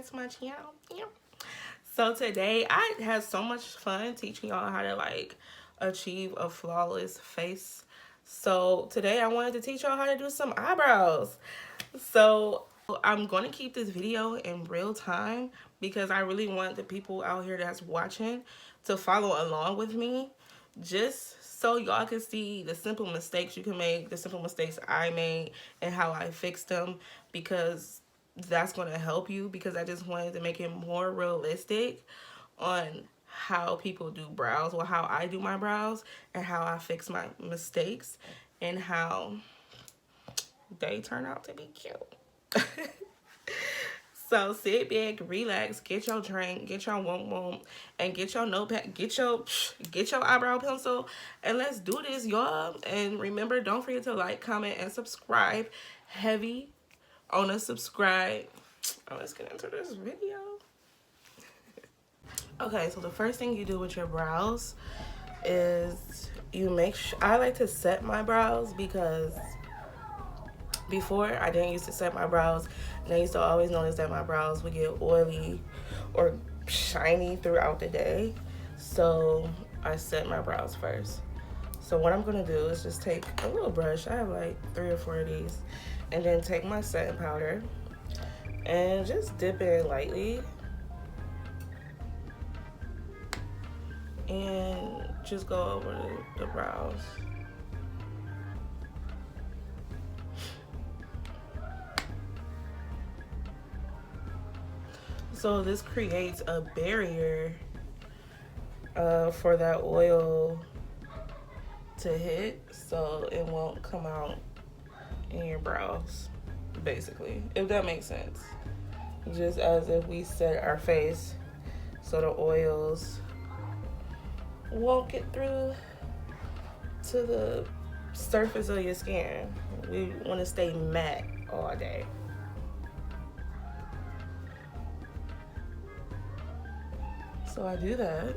to my channel. Yeah. So today I had so much fun teaching y'all how to like achieve a flawless face. So today I wanted to teach y'all how to do some eyebrows. So I'm going to keep this video in real time because I really want the people out here that's watching to follow along with me, just so y'all can see the simple mistakes you can make, the simple mistakes I made, and how I fixed them, because that's going to help you, because I just wanted to make it more realistic on how people do brows, or how I do my brows, and how I fix my mistakes, and how they turn out to be cute. So sit back, relax, get your drink, get your womp, and get your notepad, get your eyebrow pencil, and let's do this, y'all. And remember, don't forget to like, comment, and subscribe. Heavy on a subscribe. Oh, let's get into this video. Okay, so the first thing you do with your brows is you make sure, I like to set my brows, because before I didn't used to set my brows, and I used to always notice that my brows would get oily or shiny throughout the day. So I set my brows first. So what I'm gonna do is just take a little brush, I have like 3 or 4 of these, and then take my setting powder and just dip it in lightly and just go over the brows. So this creates a barrier for that oil to hit, so it won't come out in your brows, basically, if that makes sense. Just as if we set our face so the oils won't get through to the surface of your skin. We want to stay matte all day. So I do that.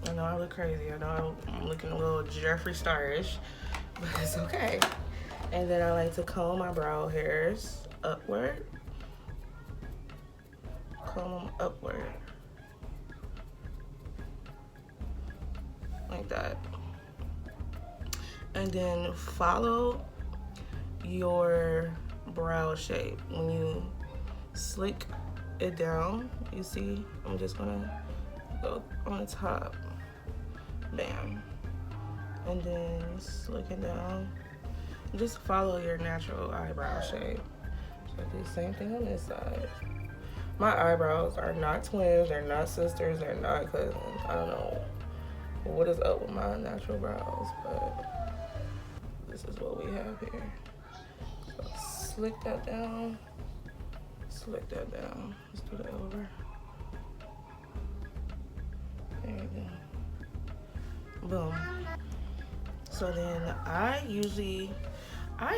I know I look crazy. I know I'm looking a little Jeffree Star-ish, but it's okay. And then I like to comb my brow hairs upward. Comb them upward. Like that. And then follow your brow shape. When you slick it down, you see, I'm just gonna go on the top. Bam. And then slick it down. Just follow your natural eyebrow shape. So do the same thing on this side. My eyebrows are not twins, they're not sisters, they're not cousins. I don't know what is up with my natural brows, but this is what we have here. So slick that down. Slick that down. Let's do that over. There you go. Boom. So then I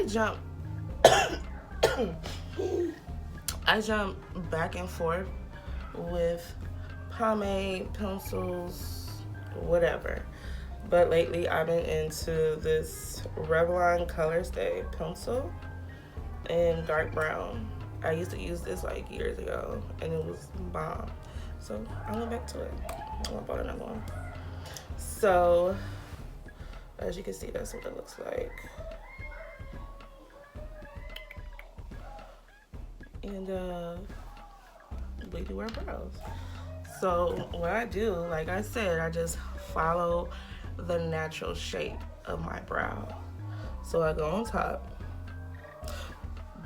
jump I jump back and forth with pomade, pencils, whatever. But lately I've been into this Revlon Colorstay pencil in dark brown. I used to use this like years ago and it was bomb. So I went back to it. I bought another one. So as you can see, that's what it looks like. And we do our brows. So what I do, like I said, I just follow the natural shape of my brow. So I go on top.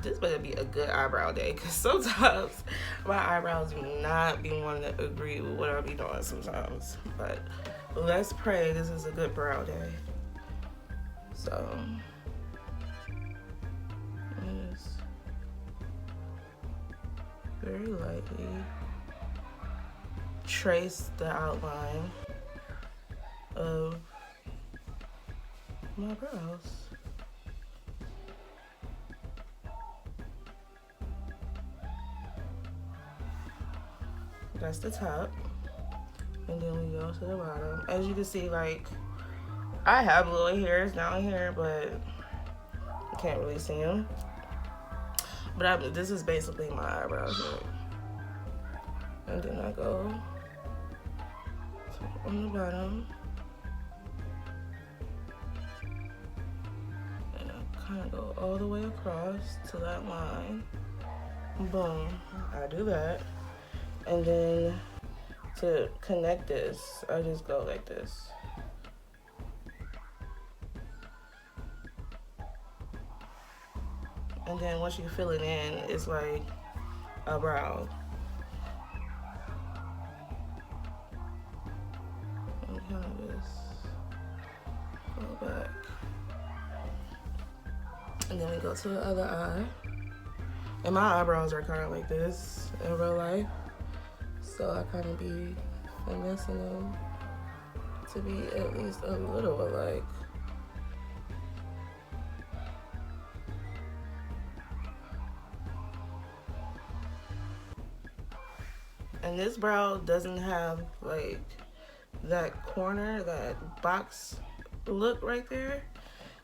This better be a good eyebrow day, because sometimes my eyebrows do not be wanting to agree with what I be doing sometimes. But let's pray this is a good brow day. So just very lightly trace the outline of my brows. That's the top, and then we go to the bottom. As you can see, like, I have little hairs down here, but you can't really see them. But this is basically my eyebrows look. And then I go on the bottom. And I kind of go all the way across to that line. Boom. I do that. And then to connect this, I just go like this. And then once you fill it in, it's like a brow. And kind of just go back. And then we go to the other eye. And my eyebrows are kind of like this in real life. So I kind of be finessing them to be at least a little alike. And this brow doesn't have like that corner, that box look right there.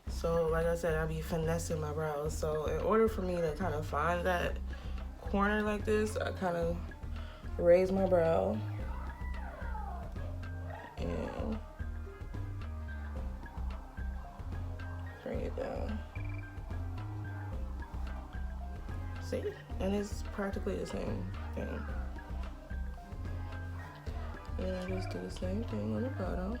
So like I said, I be finessing my brows. So in order for me to kind of find that corner like this, I kind of raise my brow and bring it down. See? And it's practically the same thing. And I just do the same thing on the bottom.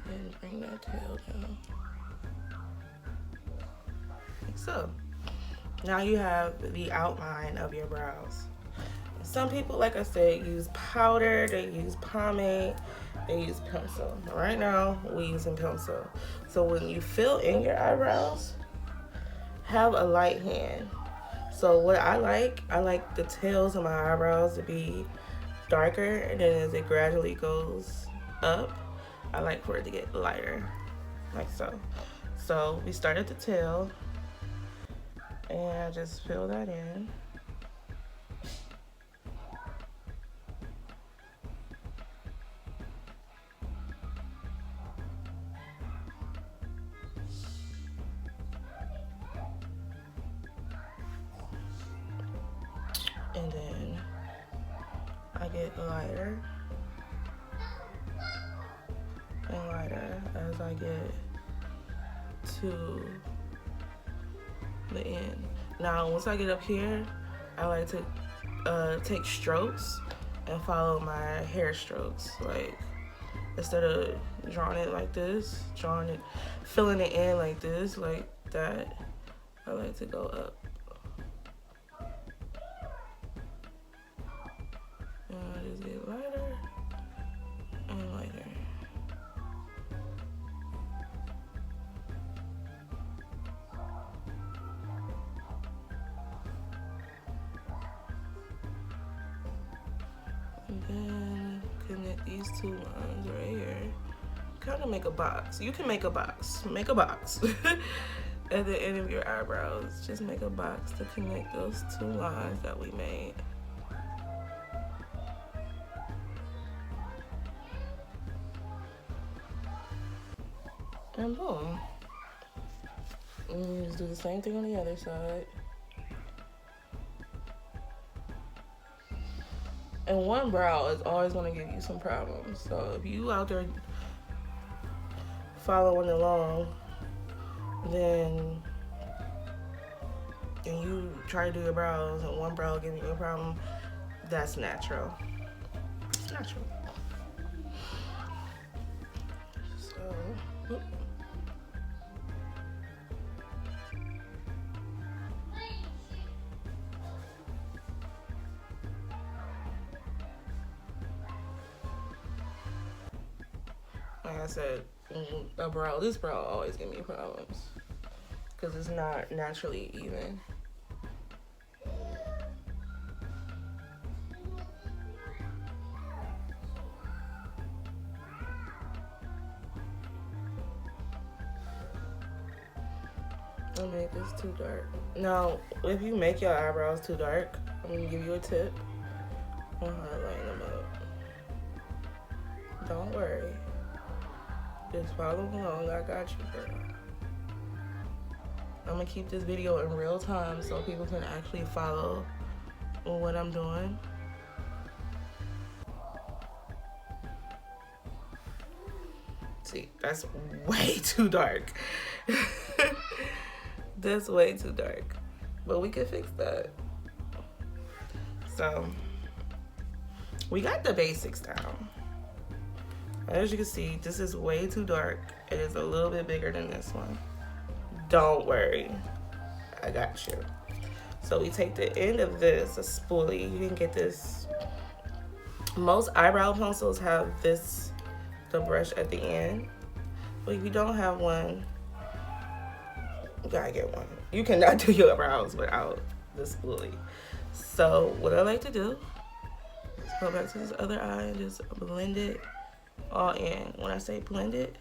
And bring that tail down. Like so. Now you have the outline of your brows. Some people, like I said, use powder, they use pomade, they use pencil. Right now, we're using pencil. So when you fill in your eyebrows, have a light hand. So what I like the tails of my eyebrows to be darker, and then as it gradually goes up, I like for it to get lighter, like so. So we start at the tail, and I just fill that in. And then I get lighter and lighter as I get to the end. Now, once I get up here, I like to take strokes and follow my hair strokes. Like, instead of drawing it like this, filling it in like this, like that, I like to go up. And I just get lighter and lighter. And then connect these two lines right here. Kind of make a box. You can make a box. Make a box. At the end of your eyebrows, just make a box to connect those two lines that we made. And boom. And you just do the same thing on the other side. And one brow is always going to give you some problems. So if you out there following along, then and you try to do your brows and one brow giving you a problem, that's natural. It's natural. So, like I said, this brow always give me problems because it's not naturally even. I'll make this too dark. Now, if you make your eyebrows too dark, I'm gonna give you a tip on how to lighten them up. Don't worry. Just follow along. I got you, girl. I'm gonna keep this video in real time so people can actually follow what I'm doing. See, that's way too dark. That's way too dark. But we can fix that. So, we got the basics down. As you can see, this is way too dark. It is a little bit bigger than this one. Don't worry, I got you. So we take the end of this, a spoolie. You can get this. Most eyebrow pencils have this, the brush at the end. But if you don't have one, you gotta get one. You cannot do your brows without the spoolie. So what I like to do is go back to this other eye and just blend it all in. When I say blend it,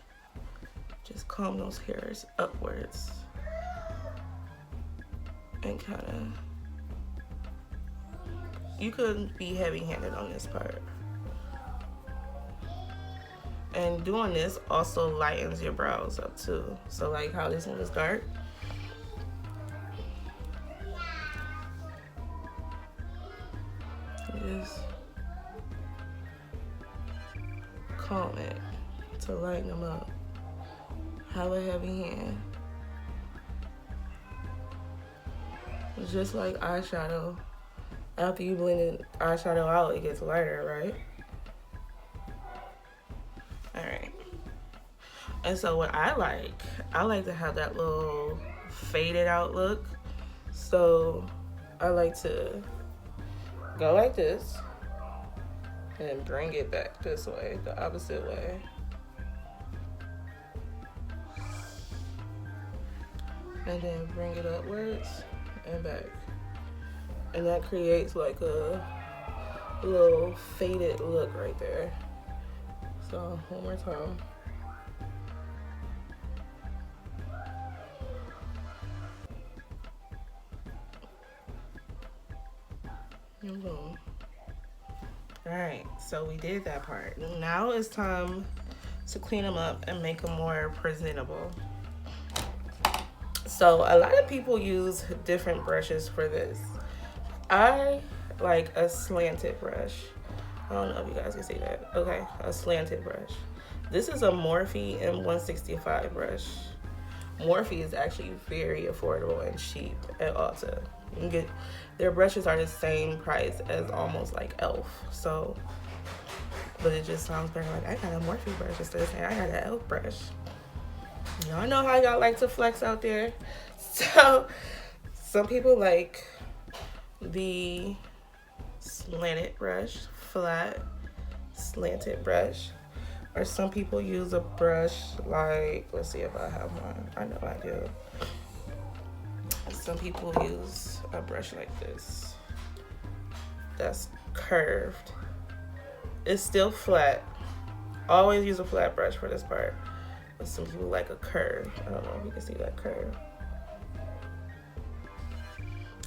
just comb those hairs upwards and kind of, you could be heavy-handed on this part. And doing this also lightens your brows up too. So like how this one is dark, just comb it to lighten them up. Have a heavy hand. Just like eyeshadow, after you blend eyeshadow out, it gets lighter, right? Alright. And so what I like to have that little faded out look. So I like to go like this and bring it back this way, the opposite way. And then bring it upwards and back. And that creates like a little faded look right there. So one more time. And boom. Alright, so we did that part. Now it's time to clean them up and make them more presentable. So a lot of people use different brushes for this. I like a slanted brush. I don't know if you guys can see that. Okay, a slanted brush. This is a Morphe M165 brush. Morphe is actually very affordable and cheap at Ulta. You can get, their brushes are the same price as almost like e.l.f. So, but it just sounds better like I got a Morphe brush instead of saying I got an e.l.f. brush. Y'all know how y'all like to flex out there. So some people like the slanted brush, flat slanted brush, or some people use a brush like, let's see if I have one. I know I do. Some people use a brush like this that's curved. It's still flat. Always use a flat brush for this part. But some people like a curve. I don't know if you can see that curve.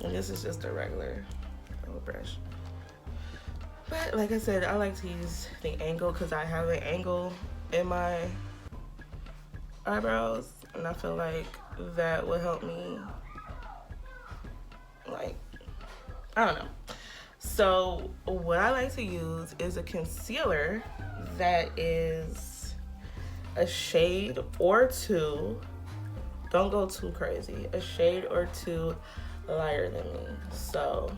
And this is just a regular little brush. But like I said, I like to use the angle because I have an angle in my eyebrows, and I feel like that will help me, like, I don't know. So what I like to use is a concealer that is a shade or two, don't go too crazy, a shade or two lighter than me. So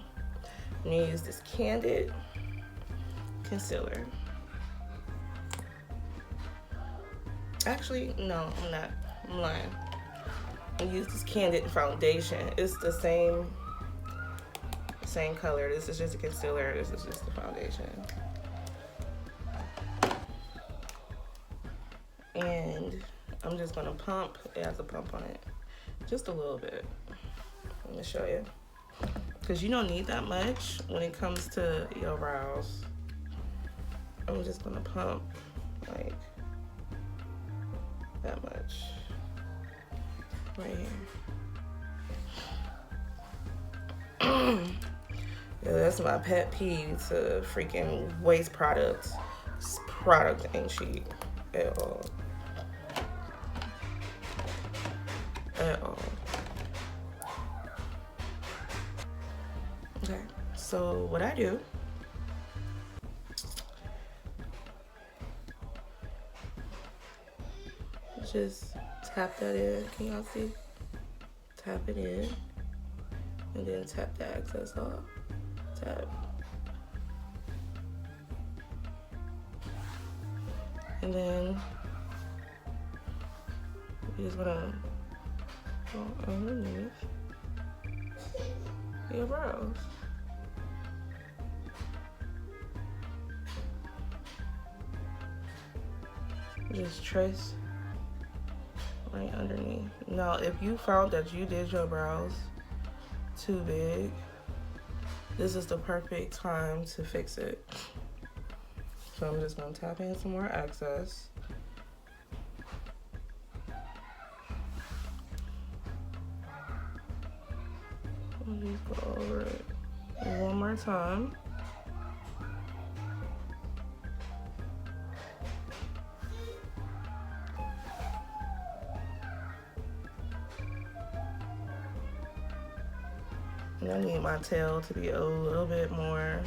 I'm gonna use this Candid concealer. Actually, no, I'm not. I'm lying. I use this Candid foundation. It's the same color. This is just a concealer. This is just the foundation. And I'm just gonna pump. It has a pump on it, just a little bit. Let me show you, because you don't need that much when it comes to your brows. I'm just gonna pump like that much right here. Yeah, that's my pet peeve to freaking waste products. This product ain't cheap at all. At all. Okay, so what I do, just tap that in. Can y'all see? Tap it in, and then tap the excess off. Tap. And then you just wanna go underneath your brows. Just trace right underneath. Now, if you found that you did your brows too big, this is the perfect time to fix it. So I'm just gonna tap in some more excess. We'll just go over it one more time. And I need my tail to be a little bit more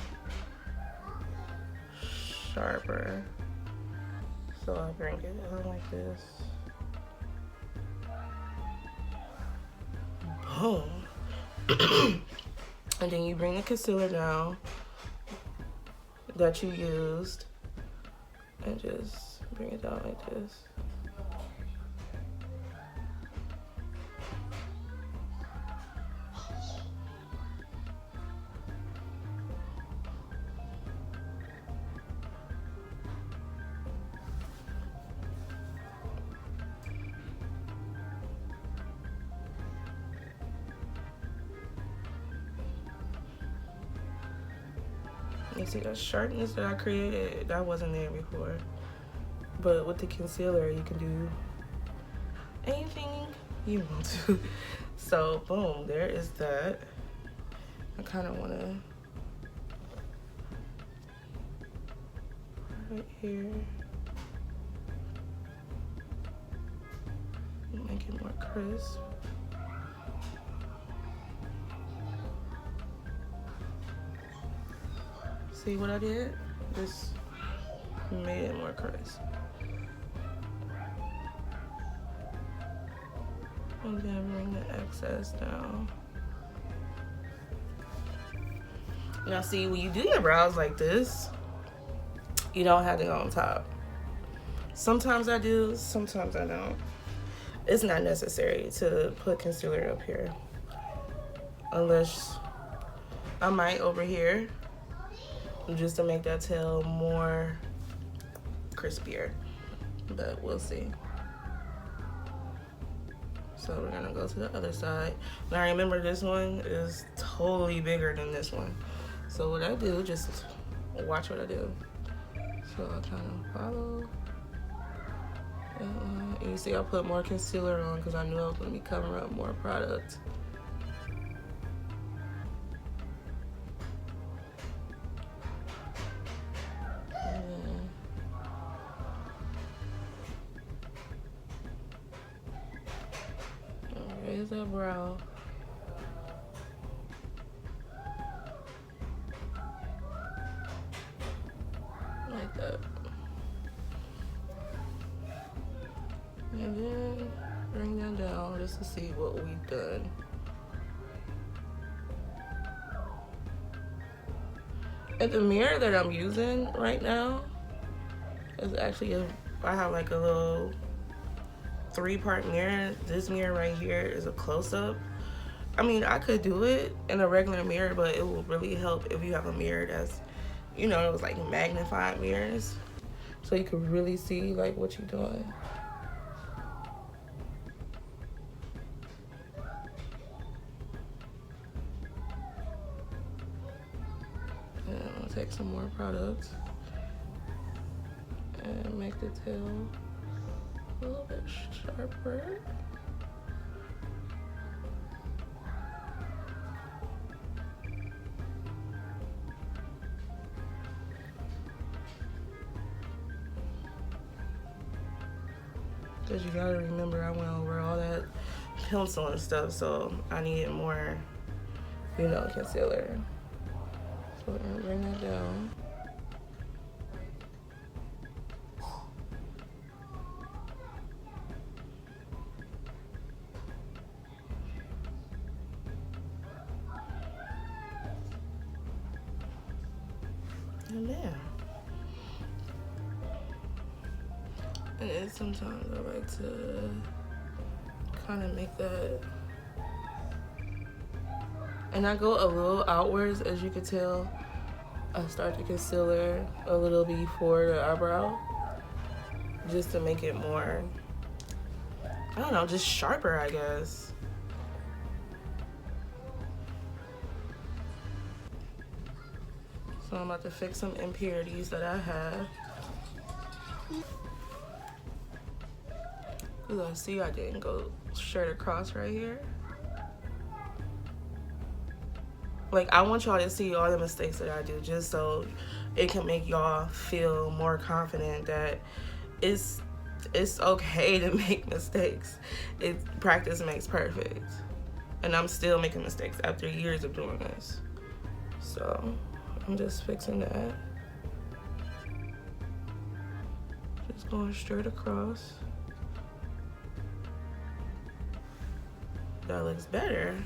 sharper. So I bring it in like this. Boom. And then you bring the concealer down that you used and just bring it down like this. You see that sharpness that I created? That wasn't there before. But with the concealer, you can do anything you want to. So, boom, there is that. I kind of want to right here. Make it more crisp. See what I did? Just made it more crisp. And then bring the excess down. Now see, when you do your brows like this, you don't have to go on top. Sometimes I do, sometimes I don't. It's not necessary to put concealer up here. Unless I might over here, just to make that tail more crispier, but we'll see. So we're gonna go to the other side. Now remember, this one is totally bigger than this one. So what I do, just watch what I do. So I kind of follow. And you see I put more concealer on because I knew I was gonna be covering up more product. Raise that brow. Like that. And then bring that down just to see what we've done. And the mirror that I'm using right now is actually I have like a little 3-part mirror. This mirror right here is a close-up. I mean, I could do it in a regular mirror, but it will really help if you have a mirror that's, you know, it was like magnified mirrors, so you can really see like what you're doing. And I'm gonna take some more product and make the tail a little bit sharper. Because you gotta remember I went over all that pencil and stuff, so I needed more, you know, concealer. So we're gonna bring that down. And then, and then sometimes I like to kind of make that, and I go a little outwards, as you can tell. I start the concealer a little before the eyebrow, just to make it more, I don't know, just sharper, I guess. So I'm about to fix some impurities that I have. Because I see I didn't go straight across right here. Like, I want y'all to see all the mistakes that I do, just so it can make y'all feel more confident that it's okay to make mistakes. Practice makes perfect. And I'm still making mistakes after years of doing this. So I'm just fixing that. Just going straight across. That looks better.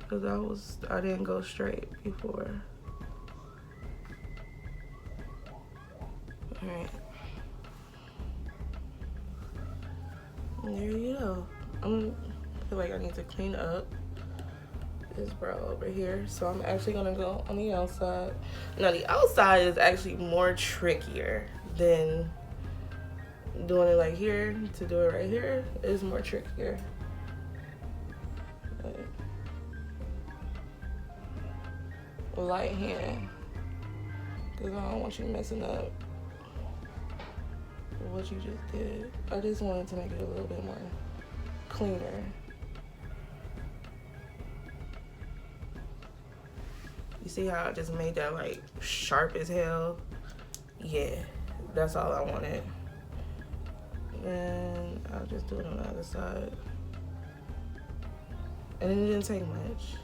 Because I didn't go straight before. Alright. There you go. I feel like I need to clean up this brow over here. So I'm actually gonna go on the outside. Now the outside is actually more trickier than doing it like here. To do it right here is more trickier. Light hand, because I don't want you messing up what you just did. I just wanted to make it a little bit more cleaner. You see how I just made that like sharp as hell? Yeah, that's all I wanted. And I'll just do it on the other side. And it didn't take much.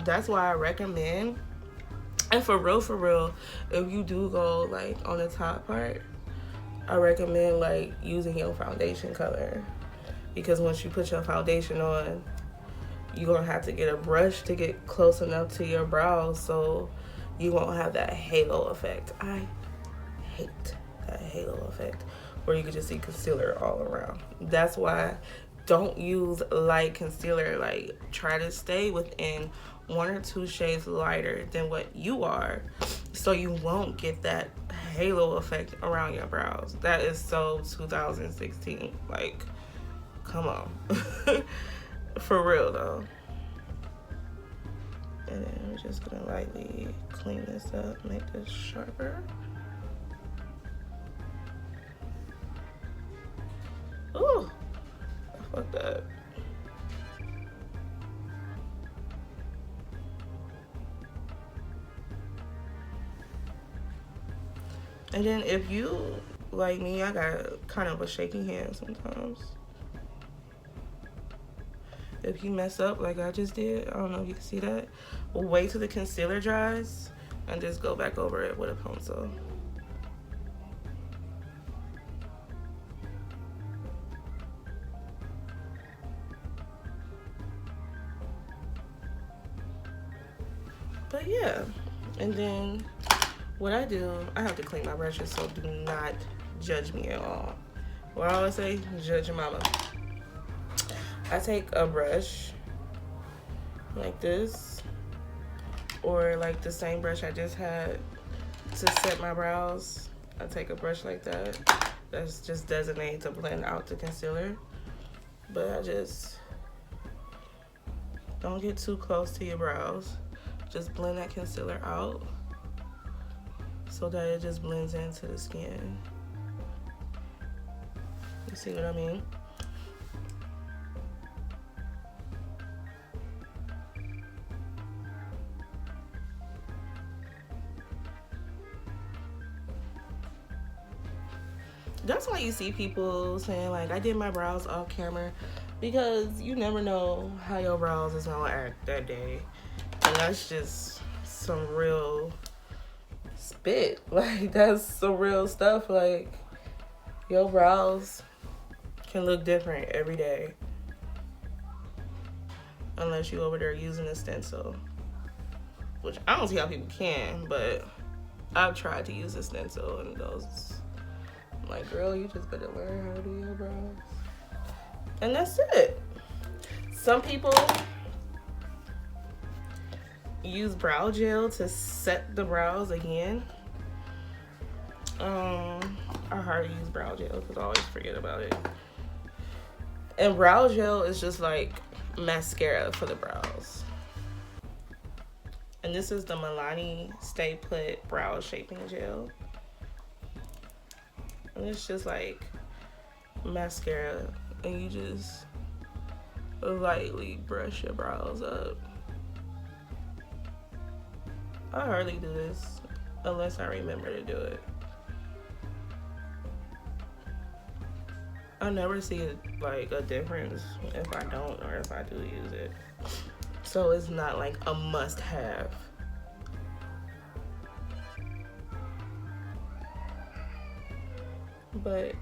That's why I recommend, and for real, if you do go like on the top part, I recommend like using your foundation color, because once you put your foundation on, you're gonna have to get a brush to get close enough to your brows so you won't have that halo effect. I hate that halo effect where you can just see concealer all around. That's why don't use light concealer. Like, try to stay within 1 or 2 shades lighter than what you are, so you won't get that halo effect around your brows. That is so 2016. Like, come on. For real though. And then we're just gonna lightly clean this up, make this sharper. Ooh, I fucked up. And then if you, like me, I got kind of a shaky hand sometimes. If you mess up like I just did, I don't know if you can see that, we'll wait till the concealer dries and just go back over it with a pencil. But yeah, and then what I do, I have to clean my brushes, so do not judge me at all. What I always say, judge your mama. I take a brush like this, or like the same brush I just had to set my brows. I take a brush like that. That's just designated to blend out the concealer. But I just don't get too close to your brows. Just blend that concealer out so that it just blends into the skin. You see what I mean? that's why you see people saying like, I did my brows off camera, because you never know how your brows is gonna act that day. And that's just some real spit. Like, that's some real stuff. Like, your brows can look different every day, unless you over there using a stencil, which I don't see how people can, but I've tried to use a stencil and those, I'm like, girl, you just better learn how to do your brows. And that's it. Some people use brow gel to set the brows again. I hardly use brow gel because I always forget about it. And brow gel is just like mascara for the brows. And this is the Milani Stay Put Brow Shaping Gel. And it's just like mascara, and you just lightly brush your brows up. I hardly do this unless I remember to do it. I never see like a difference if I don't or if I do use it. So it's not like a must-have. But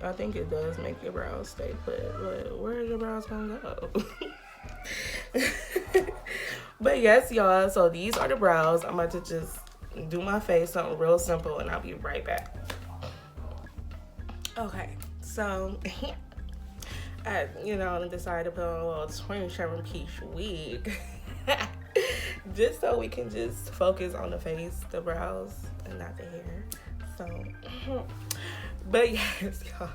I think it does make your brows stay put. But where are your brows gonna go? But yes, y'all, so these are the brows. I'm about to just do my face, something real simple, and I'll be right back. Okay, so I, decided to put on a little 27-piece wig just so we can just focus on the face, the brows, and not the hair. So, but yes, y'all.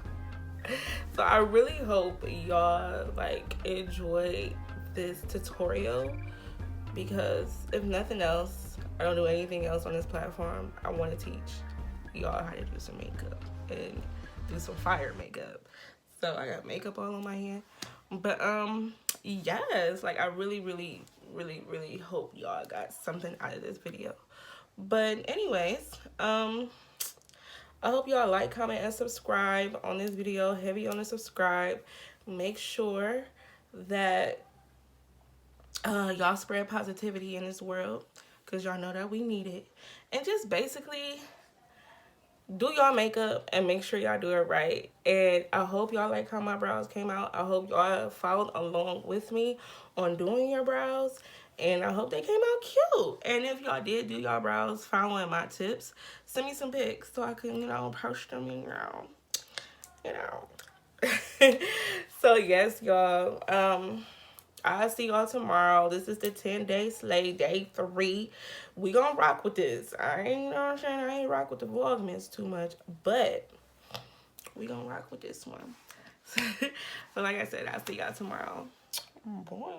So I really hope y'all like enjoyed this tutorial, because if nothing else, I don't do anything else on this platform. I want to teach y'all how to do some makeup and do some fire makeup. So I got makeup all on my hand. But yes, like I really hope y'all got something out of this video. But anyways, I hope y'all like, comment, and subscribe on this video. Heavy on the subscribe. Make sure that y'all spread positivity in this world, because y'all know that we need it. And just basically do y'all makeup and make sure y'all do it right. And I hope y'all like how my brows came out. I hope y'all followed along with me on doing your brows, and I hope they came out cute. And if y'all did do y'all brows following my tips, send me some pics so I can, post them, So yes, y'all, I'll see y'all tomorrow. This is the 10-day slay, day 3. We gonna rock with this. I ain't rock with the Vlogmas too much, but we gonna rock with this one. So like I said, I'll see y'all tomorrow. Boy.